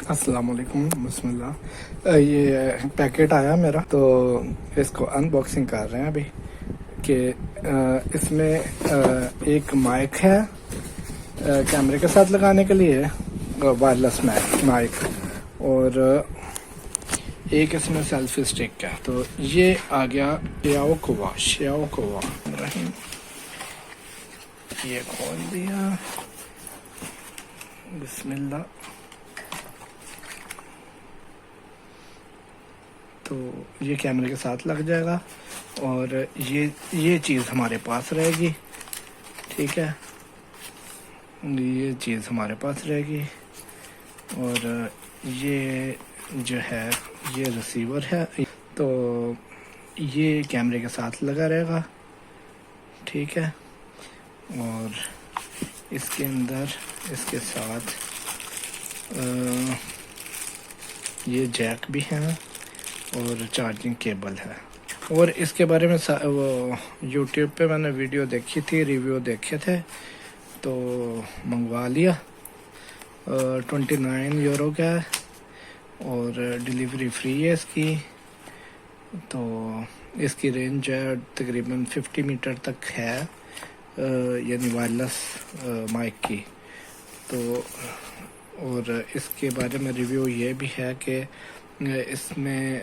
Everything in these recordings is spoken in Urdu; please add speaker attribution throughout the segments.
Speaker 1: السلام علیکم، بسم اللہ۔ یہ پیکٹ آیا میرا، تو اس کو ان باکسنگ کر رہے ہیں ابھی کہ اس میں ایک مائک ہے کیمرے کے ساتھ لگانے کے لیے، وائرلیس مائک، اور ایک اس میں سیلفی اسٹک ہے۔ تو یہ آ گیا شیاو کووا رحیم، یہ کھول دیا، بسم اللہ۔ تو یہ کیمرے کے ساتھ لگ جائے گا اور یہ چیز ہمارے پاس رہے گی، ٹھیک ہے، یہ چیز ہمارے پاس رہے گی، اور یہ جو ہے یہ ریسیور ہے، تو یہ کیمرے کے ساتھ لگا رہے گا، ٹھیک ہے، اور اس کے اندر اس کے ساتھ یہ جیک بھی ہے اور چارجنگ کیبل ہے۔ اور اس کے بارے میں وہ یوٹیوب پہ میں نے ویڈیو دیکھی تھی، ریویو دیکھے تھے، تو منگوا لیا۔ 29 یورو کا ہے اور ڈیلیوری فری ہے اس کی۔ تو اس کی رینج ہے تقریباً 50 میٹر تک ہے، یعنی وائرلیس مائک کی۔ تو اور اس کے بارے میں ریویو یہ بھی ہے کہ اس میں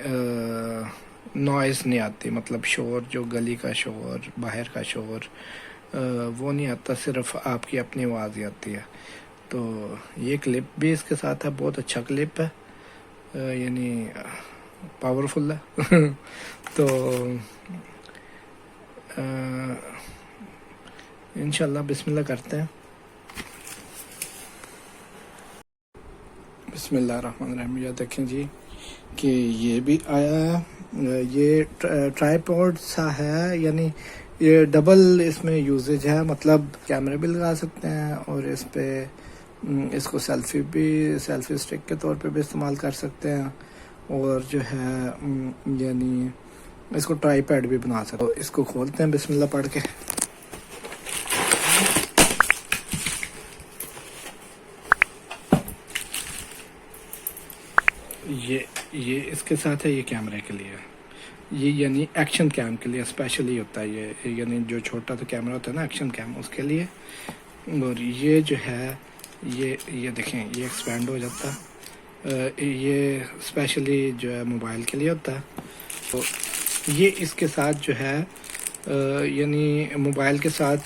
Speaker 1: نوائز نہیں آتی، مطلب شور، جو گلی کا شور، باہر کا شور، وہ نہیں آتا، صرف آپ کی اپنی آواز ہی آتی ہے۔ تو یہ کلپ بھی اس کے ساتھ ہے، بہت اچھا کلپ ہے، یعنی پاورفل ہے۔ تو انشاءاللہ بسم اللہ کرتے ہیں۔ بسم اللہ الرحمن الرحیم۔ یہ دیکھیں جی کہ یہ بھی آیا ہے، یہ ٹرائی پوڈ سا ہے، یعنی یہ ڈبل اس میں یوزیج ہے، مطلب کیمرے بھی لگا سکتے ہیں اور اس پہ اس کو سیلفی اسٹک کے طور پہ بھی استعمال کر سکتے ہیں، اور جو ہے یعنی اس کو ٹرائی پیڈ بھی بنا سکتے ہیں۔ اس کو کھولتے ہیں بسم اللہ پڑھ کے۔ یہ اس کے ساتھ ہے، یہ کیمرے کے لیے، یہ یعنی ایکشن کیم کے لیے اسپیشلی ہوتا ہے یہ، یعنی جو چھوٹا سا کیمرہ ہوتا ہے نا ایکشن کیم، اس کے لیے۔ اور یہ جو ہے یہ دیکھیں، یہ ایکسپینڈ ہو جاتا ہے، یہ اسپیشلی جو ہے موبائل کے لیے ہوتا ہے۔ تو یہ اس کے ساتھ جو ہے یعنی موبائل کے ساتھ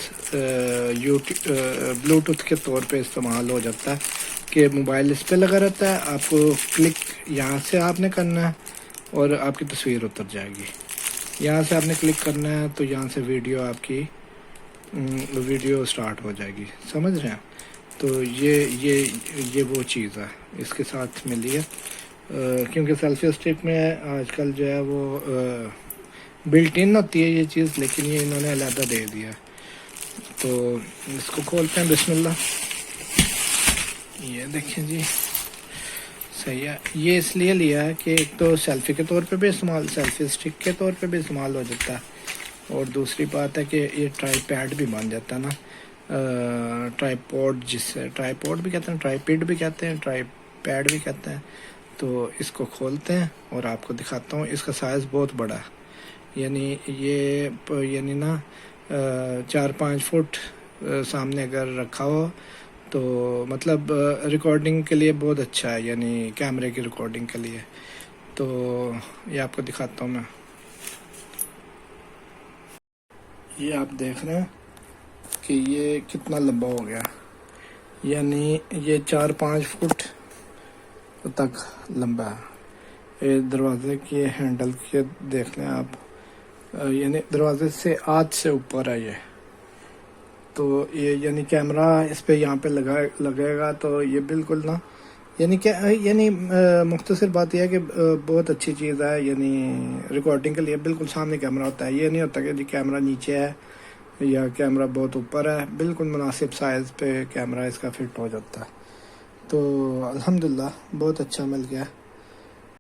Speaker 1: بلوٹوتھ کے طور پہ استعمال ہو جاتا ہے، کہ موبائل اس پہ لگا رہتا ہے، آپ کو کلک یہاں سے آپ نے کرنا ہے اور آپ کی تصویر اتر جائے گی، یہاں سے آپ نے کلک کرنا ہے تو یہاں سے ویڈیو سٹارٹ ہو جائے گی، سمجھ رہے ہیں؟ تو یہ وہ چیز ہے اس کے ساتھ ملی ہے، کیونکہ سیلفی اسٹک میں آج کل جو ہے وہ بلٹ ان ہوتی ہے یہ چیز، لیکن یہ انہوں نے علیحدہ دے دیا۔ تو اس کو کھولتے ہیں بسم اللہ۔ یہ دیکھیں جی، صحیح ہے، یہ اس لیے لیا ہے کہ ایک تو سیلفی کے طور پہ بھی استعمال، سیلفی اسٹک کے طور پہ بھی استعمال ہو جاتا ہے، اور دوسری بات ہے کہ یہ ٹرائی پیڈ بھی بن جاتا ہے نا، ٹرائی پوڈ، جس سے ٹرائی پوڈ بھی کہتے ہیں، ٹرائی پیڈ بھی کہتے ہیں، ٹرائی پیڈ بھی کہتے ہیں۔ تو اس کو کھولتے ہیں اور آپ کو دکھاتا ہوں، اس کا سائز بہت بڑا ہے، یعنی یہ یعنی نا 4-5 فٹ سامنے اگر رکھا ہو تو مطلب ریکارڈنگ کے لیے بہت اچھا ہے، یعنی کیمرے کی ریکارڈنگ کے لیے۔ تو یہ آپ کو دکھاتا ہوں میں، یہ آپ دیکھ رہے ہیں کہ یہ کتنا لمبا ہو گیا، یعنی یہ 4-5 فٹ تک لمبا ہے۔ یہ دروازے کے ہینڈل کے دیکھ لیں آپ، یعنی دروازے سے آدھ سے اوپر ہے یہ۔ تو یہ یعنی کیمرہ اس پہ یہاں پہ لگے گا تو یہ بالکل نا، یعنی مختصر بات یہ ہے کہ بہت اچھی چیز ہے، یعنی ریکارڈنگ کے لیے بالکل سامنے کیمرہ ہوتا ہے، یہ نہیں ہوتا کہ جی کیمرہ نیچے ہے یا کیمرہ بہت اوپر ہے، بالکل مناسب سائز پہ کیمرہ اس کا فٹ ہو جاتا ہے۔ تو الحمدللہ بہت اچھا مل گیا۔